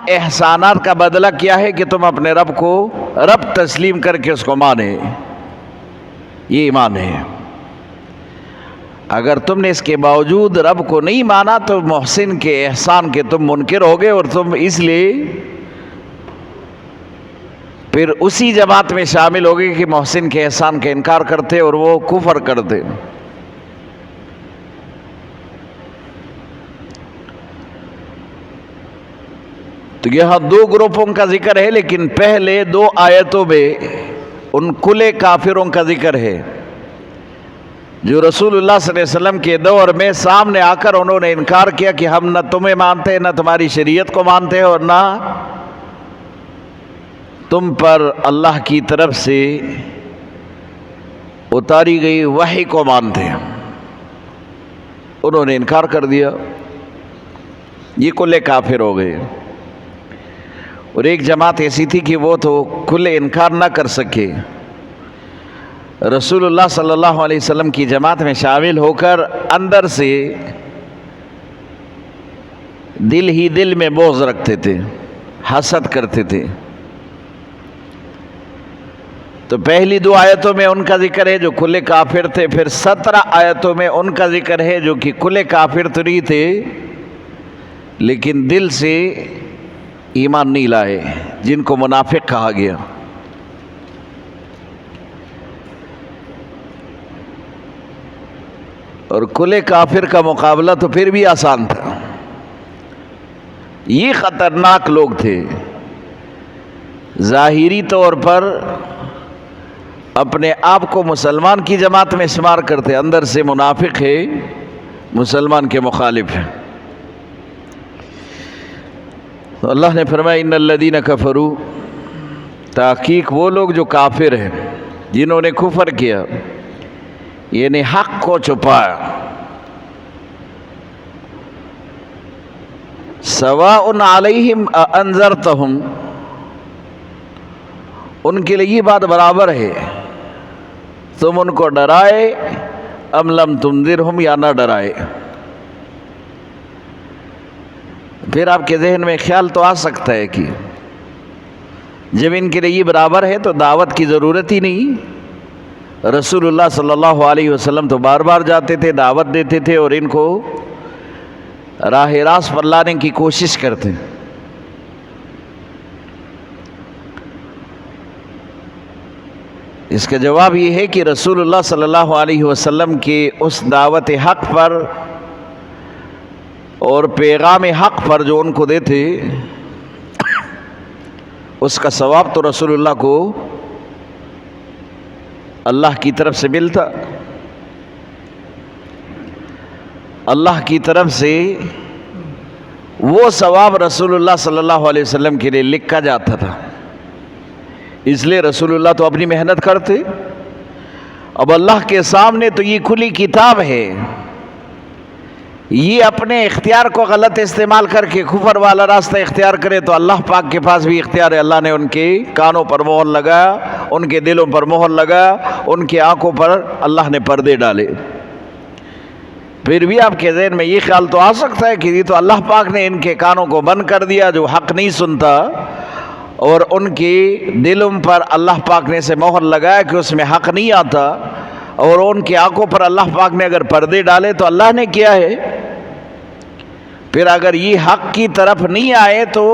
احسانات کا بدلہ کیا ہے کہ تم اپنے رب کو رب تسلیم کر کے اس کو مانے، یہ ایمان ہے۔ اگر تم نے اس کے باوجود رب کو نہیں مانا تو محسن کے احسان کے تم منکر ہو گئے، اور تم اس لیے پھر اسی جماعت میں شامل ہو گئے کہ محسن کے احسان کا انکار کرتے اور وہ کفر کرتے۔ تو یہاں دو گروپوں کا ذکر ہے، لیکن پہلے دو آیتوں میں ان کھلے کافروں کا ذکر ہے جو رسول اللہ صلی اللہ علیہ وسلم کے دور میں سامنے آ کر انہوں نے انکار کیا کہ ہم نہ تمہیں مانتے، نہ تمہاری شریعت کو مانتے، اور نہ تم پر اللہ کی طرف سے اتاری گئی وحی کو مانتے ہیں۔ انہوں نے انکار کر دیا، یہ کھلے کافر ہو گئے۔ اور ایک جماعت ایسی تھی کہ وہ تو کھلے انکار نہ کر سکے، رسول اللہ صلی اللہ علیہ وسلم کی جماعت میں شامل ہو کر اندر سے دل ہی دل میں بغض رکھتے تھے، حسد کرتے تھے۔ تو پہلی دو آیتوں میں ان کا ذکر ہے جو کھلے کافر تھے، پھر 17 آیتوں میں ان کا ذکر ہے جو کہ کھلے کافر تو نہیں تھے لیکن دل سے ایمان نہیں لائے، جن کو منافق کہا گیا۔ اور کھلے کافر کا مقابلہ تو پھر بھی آسان تھا، یہ خطرناک لوگ تھے، ظاہری طور پر اپنے آپ کو مسلمان کی جماعت میں شمار کرتے، اندر سے منافق ہے، مسلمان کے مخالف ہیں۔ تو اللہ نے فرمایا ان الذین کفروا، تحقیق وہ لوگ جو کافر ہیں، جنہوں نے کفر کیا، یعنی حق کو چھپایا، سواء علیہم اانذرتہم، ان کے لیے یہ بات برابر ہے تم ان کو ڈرائے ام لم تنذرہم، یا نہ ڈرائے۔ پھر آپ کے ذہن میں خیال تو آ سکتا ہے کہ جب ان کے لیے یہ برابر ہے تو دعوت کی ضرورت ہی نہیں، رسول اللہ صلی اللہ علیہ وسلم تو بار بار جاتے تھے، دعوت دیتے تھے اور ان کو راہ راست پر لانے کی کوشش کرتے۔ اس کا جواب یہ ہے کہ رسول اللہ صلی اللہ علیہ وسلم کی اس دعوت حق پر اور پیغام حق پر جو ان کو دیتے، اس کا ثواب تو رسول اللہ کو اللہ کی طرف سے ملتا، اللہ کی طرف سے وہ ثواب رسول اللہ صلی اللہ علیہ وسلم کے لیے لکھا جاتا تھا۔ اس لیے رسول اللہ تو اپنی محنت کرتے، اب اللہ کے سامنے تو یہ کھلی کتاب ہے، یہ اپنے اختیار کو غلط استعمال کر کے کفر والا راستہ اختیار کرے تو اللہ پاک کے پاس بھی اختیار ہے۔ اللہ نے ان کے کانوں پر مہر لگایا، ان کے دلوں پر مہر لگایا، ان کی آنکھوں پر اللہ نے پردے ڈالے۔ پھر بھی آپ کے ذہن میں یہ خیال تو آ سکتا ہے کہ یہ تو اللہ پاک نے ان کے کانوں کو بند کر دیا جو حق نہیں سنتا، اور ان کے دلوں پر اللہ پاک نے سے مہر لگایا کہ اس میں حق نہیں آتا، اور ان کی آنکھوں پر اللہ پاک نے اگر پردے ڈالے تو اللہ نے کیا ہے۔ پھر اگر یہ حق کی طرف نہیں آئے تو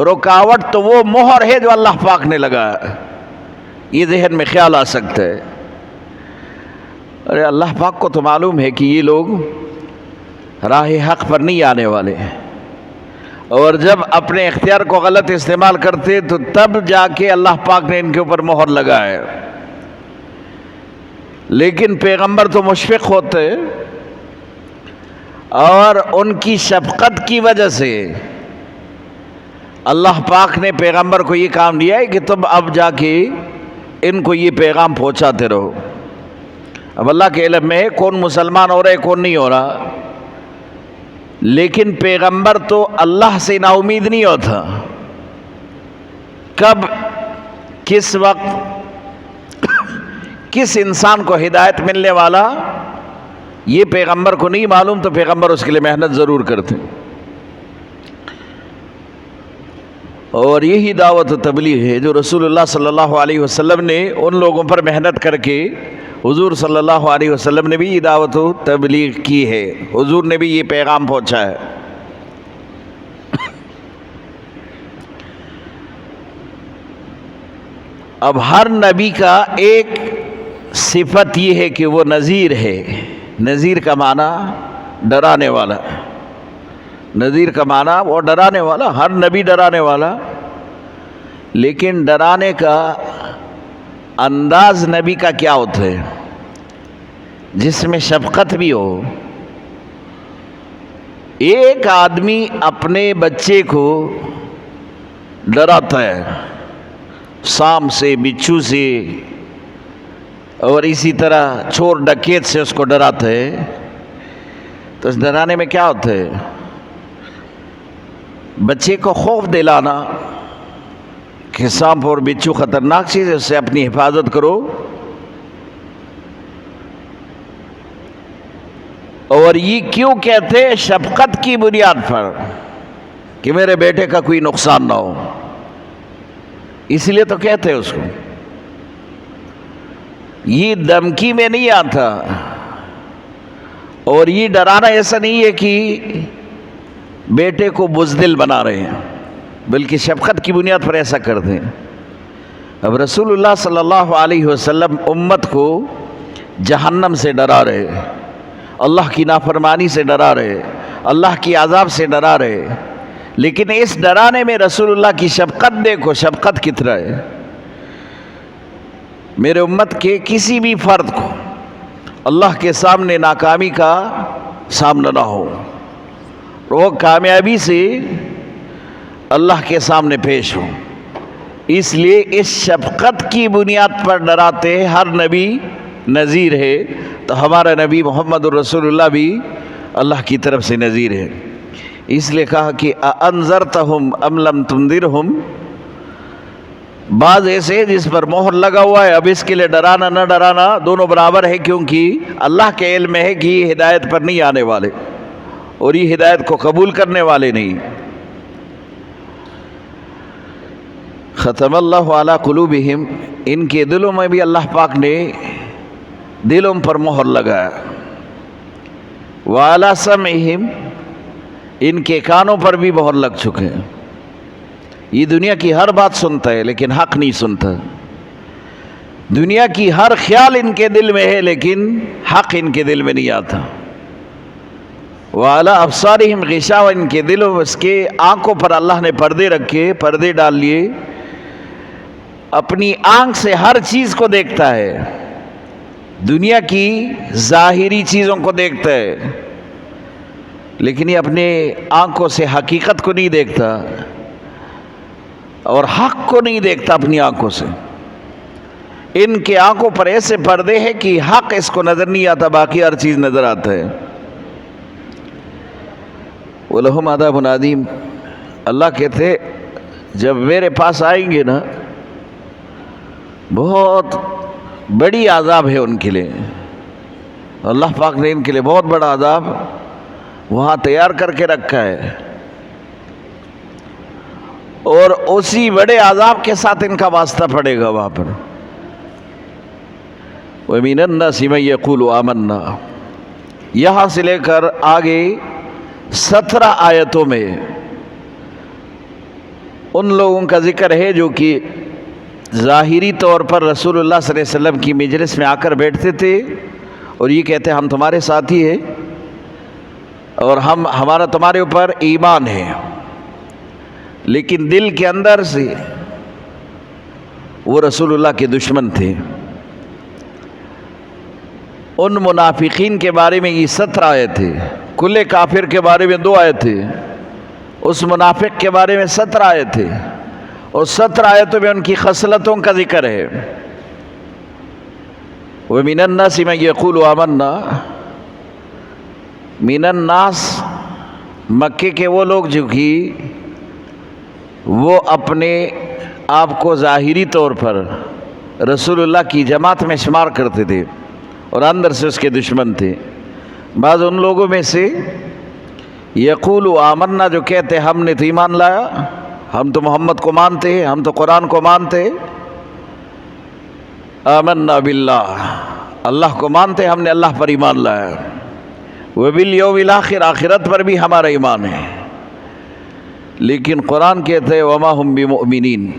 رکاوٹ تو وہ مہر ہے جو اللہ پاک نے لگایا، یہ ذہن میں خیال آ سکتا ہے۔ ارے اللہ پاک کو تو معلوم ہے کہ یہ لوگ راہ حق پر نہیں آنے والے ہیں، اور جب اپنے اختیار کو غلط استعمال کرتے تو تب جا کے اللہ پاک نے ان کے اوپر مہر لگایا۔ لیکن پیغمبر تو مشفق ہوتے، اور ان کی شفقت کی وجہ سے اللہ پاک نے پیغمبر کو یہ کام دیا ہے کہ تم اب جا کے ان کو یہ پیغام پہنچاتے رہو۔ اب اللہ کے علم میں ہے کون مسلمان ہو رہا ہے کون نہیں ہو رہا، لیکن پیغمبر تو اللہ سے نا امید نہیں ہوتا۔ کب، کس وقت، کس انسان کو ہدایت ملنے والا یہ پیغمبر کو نہیں معلوم، تو پیغمبر اس کے لیے محنت ضرور کرتے۔ اور یہی دعوت و تبلیغ ہے جو رسول اللہ صلی اللہ علیہ وسلم نے ان لوگوں پر محنت کر کے، حضور صلی اللہ علیہ وسلم نے بھی یہ دعوت و تبلیغ کی ہے، حضور نے بھی یہ پیغام پہنچا ہے۔ اب ہر نبی کا ایک صفت یہ ہے کہ وہ نذیر ہے۔ نذیر کا معنی ڈرانے والا، نذیر کا معنی وہ ڈرانے والا، ہر نبی ڈرانے والا، لیکن ڈرانے کا انداز نبی کا کیا ہوتا ہے؟ جس میں شفقت بھی ہو۔ ایک آدمی اپنے بچے کو ڈراتا ہے سانپ سے، بچھو سے، اور اسی طرح چور ڈکیت سے اس کو ڈراتا ہے، تو اس ڈرانے میں کیا ہوتا ہے؟ بچے کو خوف دلانا کہ سانپ اور بچھو خطرناک چیز ہے، اس سے اپنی حفاظت کرو۔ اور یہ کیوں کہتے ہیں؟ شفقت کی بنیاد پر، کہ میرے بیٹے کا کوئی نقصان نہ ہو، اس لیے تو کہتے ہیں اس کو۔ یہ دھمکی میں نہیں آتا، اور یہ ڈرانا ایسا نہیں ہے کہ بیٹے کو بزدل بنا رہے ہیں، بلکہ شفقت کی بنیاد پر ایسا کرتے ہیں۔ اب رسول اللہ صلی اللہ علیہ وسلم امت کو جہنم سے ڈرا رہے، اللہ کی نافرمانی سے ڈرا رہے، اللہ کی عذاب سے ڈرا رہے، لیکن اس ڈرانے میں رسول اللہ کی شفقت دیکھو، شفقت کتنا ہے۔ میرے امت کے کسی بھی فرد کو اللہ کے سامنے ناکامی کا سامنا نہ ہو، وہ کامیابی سے اللہ کے سامنے پیش ہو، اس لیے اس شفقت کی بنیاد پر ڈراتے ہیں۔ ہر نبی نذیر ہے، تو ہمارا نبی محمد الرسول اللہ بھی اللہ کی طرف سے نذیر ہے۔ اس لیے کہا کہ اَأَنذَرْتَهُمْ أَمْ لَمْ تُنذِرْهُمْ۔ بعض ایسے جس پر مہر لگا ہوا ہے، اب اس کے لیے ڈرانا نہ ڈرانا دونوں برابر ہے، کیونکہ اللہ کے علم ہے کہ یہ ہدایت پر نہیں آنے والے، اور یہ ہدایت کو قبول کرنے والے نہیں۔ ختم اللہ علی قلوبہم، ان کے دلوں میں بھی اللہ پاک نے دلوں پر مہر لگایا۔ وعلی سمعہم، ان کے کانوں پر بھی مہر لگ چکے ہیں۔ یہ دنیا کی ہر بات سنتا ہے لیکن حق نہیں سنتا، دنیا کی ہر خیال ان کے دل میں ہے لیکن حق ان کے دل میں نہیں آتا۔ وعلی ابصارہم غشاوہ، ان کے دلوں، اس کے آنکھوں پر اللہ نے پردے رکھے، پردے ڈال لیے، اپنی آنکھ سے ہر چیز کو دیکھتا ہے، دنیا کی ظاہری چیزوں کو دیکھتا ہے، لیکن یہ اپنے آنکھوں سے حقیقت کو نہیں دیکھتا، اور حق کو نہیں دیکھتا اپنی آنکھوں سے۔ ان کے آنکھوں پر ایسے پردے ہیں کہ حق اس کو نظر نہیں آتا، باقی ہر چیز نظر آتا ہے۔ وَلَهُمْ عَذَابٌ عَظِيمٌ، اللہ کہتے جب میرے پاس آئیں گے نا، بہت بڑی عذاب ہے ان کے لیے، اللہ پاک نے ان کے لیے بہت بڑا عذاب وہاں تیار کر کے رکھا ہے، اور اسی بڑے عذاب کے ساتھ ان کا واسطہ پڑے گا وہاں پر۔ وَمِنَ النَّاسِ مَن يَقُولُ آمَنَّا، یہاں سے لے کر آگے 17 آیتوں میں ان لوگوں کا ذکر ہے جو کہ ظاہری طور پر رسول اللہ صلی اللہ علیہ وسلم کی مجلس میں آ کر بیٹھتے تھے اور یہ کہتے ہم تمہارے ساتھی ہیں اور ہمارا تمہارے اوپر ایمان ہے، لیکن دل کے اندر سے وہ رسول اللہ کے دشمن تھے۔ ان منافقین کے بارے میں یہ 17 آیت تھے، کل کافر کے بارے میں 2 آیت تھے، اس منافق کے بارے میں 17 آیت تھے، اور 17 آیتوں میں ان کی خصلتوں کا ذکر ہے۔ وَمِنَ النَّاسِ مَن يَقُولُ آمَنَّا، من الناس مکے کے وہ لوگ جو کہ وہ اپنے آپ کو ظاہری طور پر رسول اللہ کی جماعت میں شمار کرتے تھے اور اندر سے اس کے دشمن تھے۔ بعض ان لوگوں میں سے یقول آمنا، جو کہتے ہم نے تو ایمان لایا، ہم تو محمد کو مانتے ہیں، ہم تو قرآن کو مانتے، آمنا باللہ، اللہ کو مانتے، ہم نے اللہ پر ایمان لایا، وبالیوم الآخر، آخرت پر بھی ہمارا ایمان ہے، لیکن قرآن کہتے ہیں وما ہم بمؤمنین،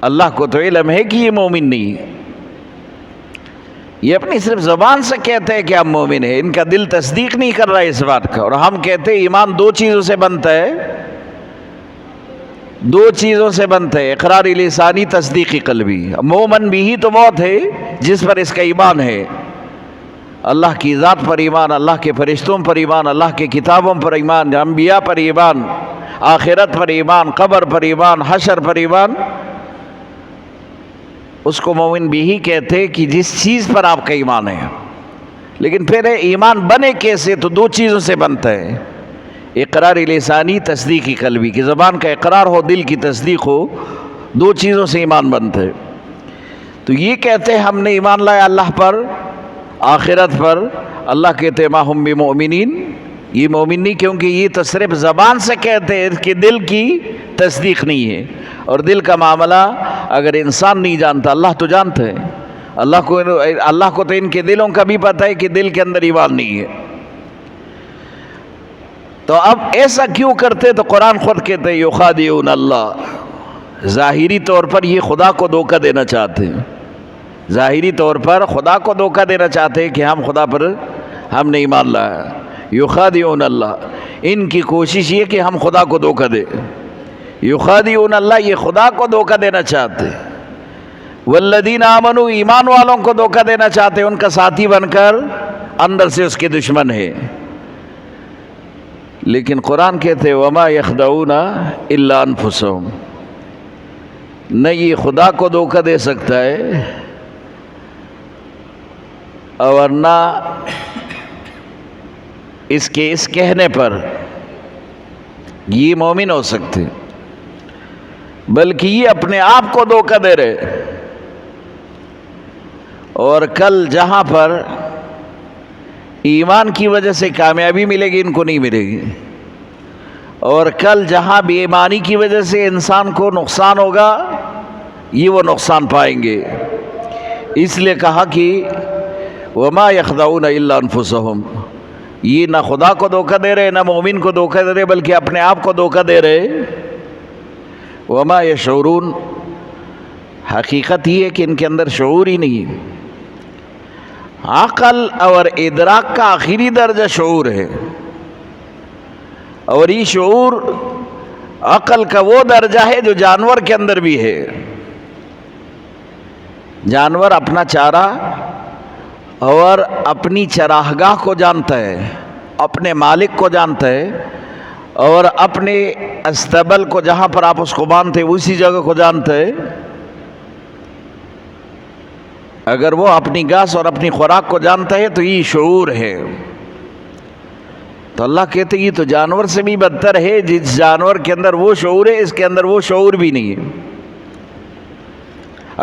اللہ کو تو علم ہے کہ یہ مومن نہیں، یہ اپنی صرف زبان سے کہتے ہیں کہ ہم مومن ہیں، ان کا دل تصدیق نہیں کر رہا ہے اس بات کا۔ اور ہم کہتے ہیں ایمان دو چیزوں سے بنتا ہے، دو چیزوں سے بنتا ہے، اقرار لسانی، تصدیقی قلبی۔ مومن بھی ہی تو موت ہے جس پر اس کا ایمان ہے، اللہ کی ذات پر ایمان، اللہ کے فرشتوں پر ایمان، اللہ کے کتابوں پر ایمان، انبیاء پر ایمان، آخرت پر ایمان، قبر پر ایمان، حشر پر ایمان، اس کو مومن بھی ہی کہتے کہ جس چیز پر آپ کا ایمان ہے۔ لیکن پھر ایمان بنے کیسے؟ تو دو چیزوں سے بنتا ہے، اقرار لسانی، تصدیقی قلبی، کہ زبان کا اقرار ہو، دل کی تصدیق ہو، دو چیزوں سے ایمان بنتا ہے۔ تو یہ کہتے ہیں ہم نے ایمان لایا اللہ پر، آخرت پر، اللہ کہتے ہیں ما ہم بمؤمنین، یہ مومن نہیں، کیونکہ یہ تو صرف زبان سے کہتے ہیں کہ دل کی تصدیق نہیں ہے، اور دل کا معاملہ اگر انسان نہیں جانتا، اللہ تو جانتا ہے، اللہ کو تو ان کے دلوں کا بھی پتہ ہے کہ دل کے اندر ایمان نہیں ہے۔ تو اب ایسا کیوں کرتے؟ تو قرآن خود کہتے ہیں یخادعون اللہ، ظاہری طور پر یہ خدا کو دھوکہ دینا چاہتے ہیں، ظاہری طور پر خدا کو دھوکہ دینا چاہتے ہیں کہ ہم خدا پر ہم نے ایمان لایا، یخادعون اللہ، ان کی کوشش یہ کہ ہم خدا کو دھوکہ دیں، یخادعون اللہ، یہ خدا کو دھوکہ دینا چاہتے ہیں، والذین آمنوا، ایمان والوں کو دھوکہ دینا چاہتے ہیں، ان کا ساتھی بن کر اندر سے اس کے دشمن ہے۔ لیکن قرآن کہتے ہیں وما یخدعون الا انفسہم، نہ یہ خدا کو دھوکہ دے سکتا ہے اور نہ اس کے اس کہنے پر یہ مومن ہو سکتے، بلکہ یہ اپنے آپ کو دھوکہ دے رہے، اور کل جہاں پر ایمان کی وجہ سے کامیابی ملے گی ان کو نہیں ملے گی، اور کل جہاں بے ایمانی کی وجہ سے انسان کو نقصان ہوگا یہ وہ نقصان پائیں گے۔ اس لیے کہا کہ وما یخدعون الا انفسہم، یہ نہ خدا کو دھوکہ دے رہے، نہ مومن کو دھوکہ دے رہے، بلکہ اپنے آپ کو دھوکہ دے رہے۔ وما یشعرون، حقیقت یہ ہے کہ ان کے اندر شعور ہی نہیں، عقل اور ادراک کا آخری درجہ شعور ہے، اور یہ شعور عقل کا وہ درجہ ہے جو جانور کے اندر بھی ہے۔ جانور اپنا چارہ اور اپنی چراگاہ کو جانتا ہے، اپنے مالک کو جانتا ہے، اور اپنے استبل کو جہاں پر آپ اس کو باندھتے اسی جگہ کو جانتا ہے۔ اگر وہ اپنی گھاس اور اپنی خوراک کو جانتا ہے تو یہ شعور ہے۔ تو اللہ کہتے ہیں یہ تو جانور سے بھی بدتر ہے، جس جانور کے اندر وہ شعور ہے اس کے اندر وہ شعور بھی نہیں ہے۔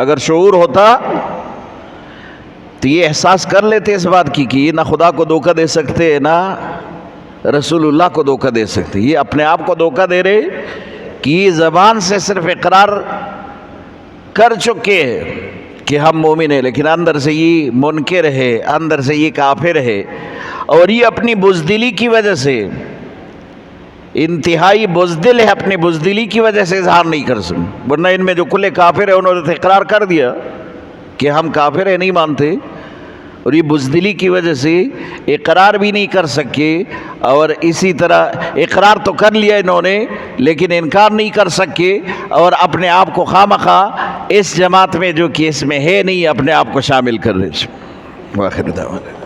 اگر شعور ہوتا تو یہ احساس کر لیتے اس بات کی کہ یہ نہ خدا کو دھوکہ دے سکتے نہ رسول اللہ کو دھوکہ دے سکتے، یہ اپنے آپ کو دھوکہ دے رہے کہ یہ زبان سے صرف اقرار کر چکے ہیں کہ ہم مومن ہیں، لیکن اندر سے یہ منکر ہے، اندر سے یہ کافر ہے، اور یہ اپنی بزدلی کی وجہ سے انتہائی بزدل ہے، اپنی بزدلی کی وجہ سے اظہار نہیں کر سکتے، ورنہ ان میں جو کھلے کافر ہیں انہوں نے اقرار کر دیا کہ ہم کافر ہیں، نہیں مانتے، اور یہ بزدلی کی وجہ سے اقرار بھی نہیں کر سکے، اور اسی طرح اقرار تو کر لیا انہوں نے لیکن انکار نہیں کر سکے، اور اپنے آپ کو خواہ اس جماعت میں جو کہ اس میں ہے نہیں اپنے آپ کو شامل کر رہے۔ واخر دعوانا